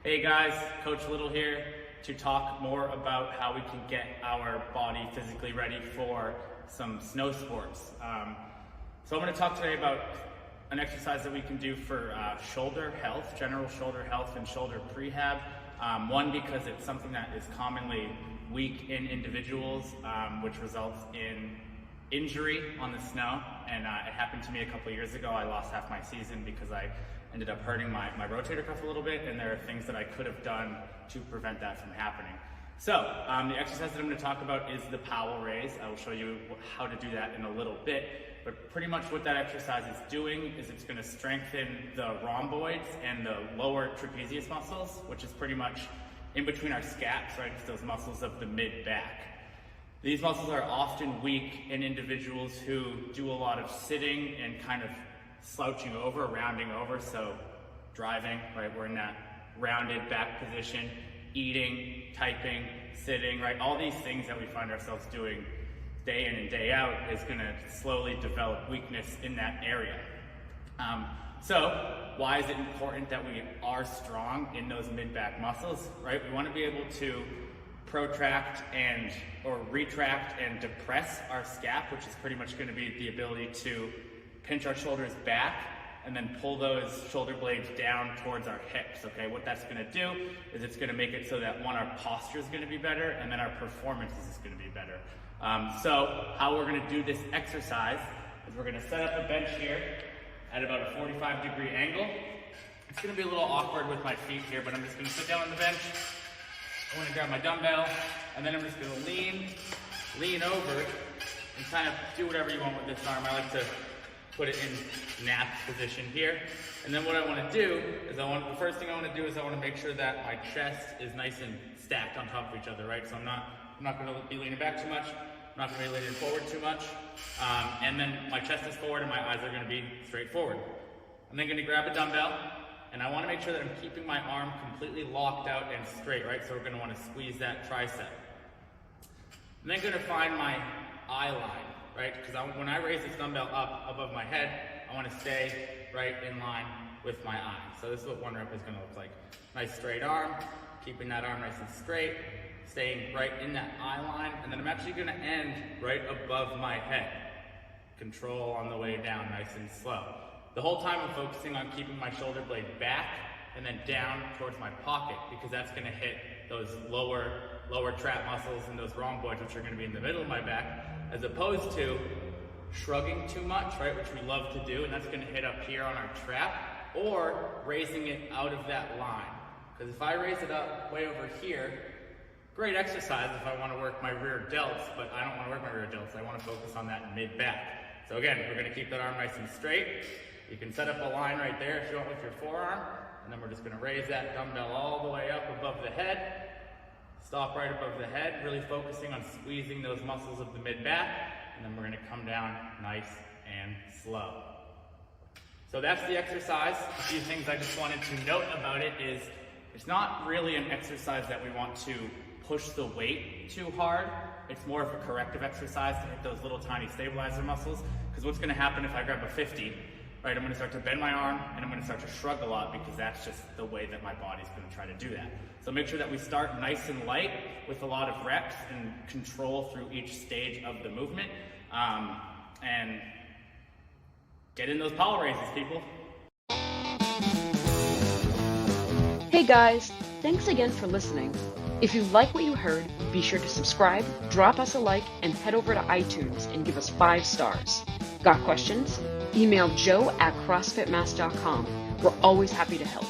Hey guys, Coach Little here to talk more about how we can get our body physically ready for some snow sports. So I'm going to talk today about an exercise that we can do for shoulder health, general shoulder health and shoulder prehab. One, because it's something that is commonly weak in individuals, which results in injury on the snow. And it happened to me a couple years ago. I lost half my season because I ended up hurting my rotator cuff a little bit, and there are things that I could have done to prevent that from happening. So the exercise that I'm going to talk about is the Powell raise. I will show you how to do that in a little bit, but pretty much what that exercise is doing is it's going to strengthen the rhomboids and the lower trapezius muscles, which is pretty much in between our scaps, right? It's those muscles of the mid-back. These muscles are often weak in individuals who do a lot of sitting and kind of slouching over, rounding over, so driving, right? We're in that rounded back position, eating, typing, sitting, right? All these things that we find ourselves doing day in and day out is going to slowly develop weakness in that area. So why is it important that we are strong in those mid-back muscles, right? We want to be able to protract or retract and depress our scap, which is pretty much going to be the ability to pinch our shoulders back and then pull those shoulder blades down towards our hips, okay? What that's gonna do is it's gonna make it so that one, our posture is gonna be better, and then our performance is gonna be better. So how we're gonna do this exercise is we're gonna set up a bench here at about a 45-degree angle. It's gonna be a little awkward with my feet here, but I'm just gonna sit down on the bench. I'm gonna grab my dumbbell, and then I'm just gonna lean over and kind of do whatever you want with this arm. I like to put it in nap position here. And then what I want to do is the first thing I want to do is I want to make sure that my chest is nice and stacked on top of each other, right? So I'm not going to be leaning back too much. I'm not going to be leaning forward too much. And then my chest is forward and my eyes are going to be straight forward. I'm then going to grab a dumbbell, and I want to make sure that I'm keeping my arm completely locked out and straight, right? So we're going to want to squeeze that tricep. I'm then going to find my eye line, right? Because when I raise this dumbbell up above my head, I want to stay right in line with my eye. So this is what one rep is going to look like. Nice straight arm, keeping that arm nice and straight, staying right in that eye line, and then I'm actually going to end right above my head. Control on the way down, nice and slow. The whole time I'm focusing on keeping my shoulder blade back and then down towards my pocket, because that's going to hit those lower trap muscles and those rhomboids, which are going to be in the middle of my back, as opposed to shrugging too much, right, which we love to do, and that's going to hit up here on our trap, or raising it out of that line. Because if I raise it up way over here, great exercise if I want to work my rear delts, but I don't want to work my rear delts. I want to focus on that mid-back. So again, we're going to keep that arm nice and straight. You can set up a line right there if you want with your forearm, and then we're just going to raise that dumbbell all the way up above the head. Stop right above the head, really focusing on squeezing those muscles of the mid-back, and then we're going to come down nice and slow. So that's the exercise. A few things I just wanted to note about it is it's not really an exercise that we want to push the weight too hard. It's more of a corrective exercise to hit those little tiny stabilizer muscles, because what's going to happen if I grab a 50, right, I'm going to start to bend my arm and I'm going to start to shrug a lot, because that's just the way that my body's going to try to do that. So make sure that we start nice and light with a lot of reps and control through each stage of the movement, and get in those Powell raises, people. Hey guys, thanks again for listening. If you like what you heard, be sure to subscribe, drop us a like, and head over to iTunes and give us 5 stars. Got questions? Email joe@crossfitmass.com. We're always happy to help.